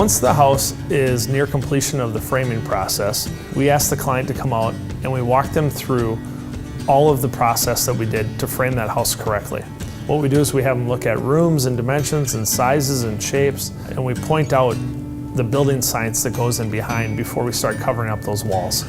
Once the house is near completion of the framing process, we ask the client to come out and we walk them through all of the process that we did to frame that house correctly. What we do is we have them look at rooms and dimensions and sizes and shapes, and we point out the building science that goes in behind before we start covering up those walls.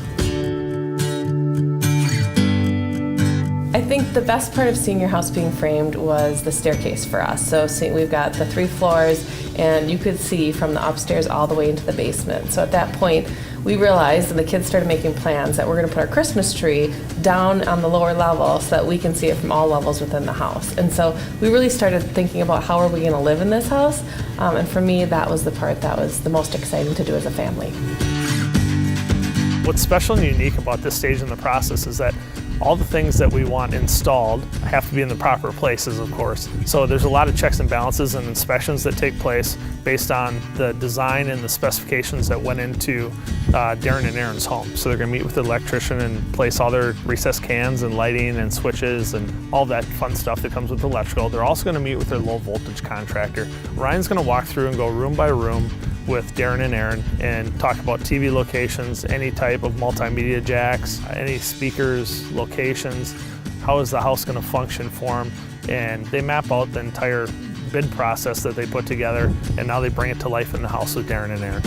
I think the best part of seeing your house being framed was the staircase for us. So we've got the 3 floors, and you could see from the upstairs all the way into the basement. So at that point, we realized, and the kids started making plans, that we're going to put our Christmas tree down on the lower level so that we can see it from all levels within the house. And so we really started thinking about how are we going to live in this house. And for me, that was the part that was the most exciting to do as a family. What's special and unique about this stage in the process is that all the things that we want installed have to be in the proper places, of course. So there's a lot of checks and balances and inspections that take place based on the design and the specifications that went into Darin and Erin's home. So they're going to meet with the electrician and place all their recessed cans and lighting and switches and all that fun stuff that comes with electrical. They're also going to meet with their low voltage contractor. Ryan's going to walk through and go room by room with Darin and Erin and talk about TV locations, any type of multimedia jacks, any speakers, locations, how is the house going to function for them, and they map out the entire bid process that they put together, and now they bring it to life in the house with Darin and Erin.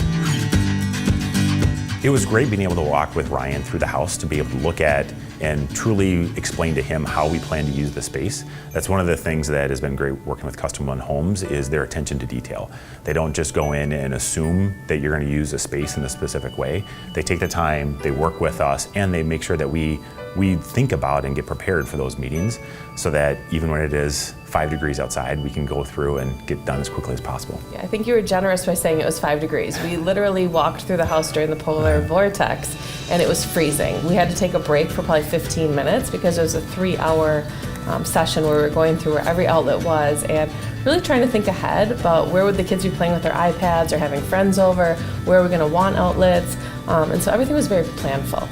It was great being able to walk with Ryan through the house, to be able to look at and truly explain to him how we plan to use the space. That's one of the things that has been great working with Custom One Homes, is their attention to detail. They don't just go in and assume that you're going to use a space in a specific way. They take the time, they work with us, and they make sure that we think about and get prepared for those meetings, so that even when it is 5 degrees outside, we can go through and get done as quickly as possible. Yeah, I think you were generous by saying it was 5 degrees. We literally walked through the house during the polar vortex, and it was freezing. We had to take a break for probably 15 minutes because it was a 3-hour session where we were going through where every outlet was and really trying to think ahead about where would the kids be playing with their iPads or having friends over, where are we going to want outlets, and so everything was very planful.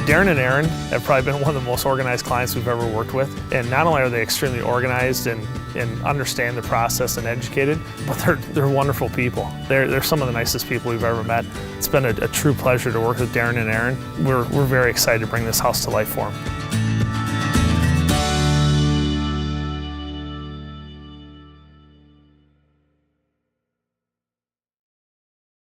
Darin and Erin have probably been one of the most organized clients we've ever worked with, and not only are they extremely organized and understand the process and educated, but they're wonderful people. They're some of the nicest people we've ever met. It's been a true pleasure to work with Darin and Erin. We're very excited to bring this house to life for them.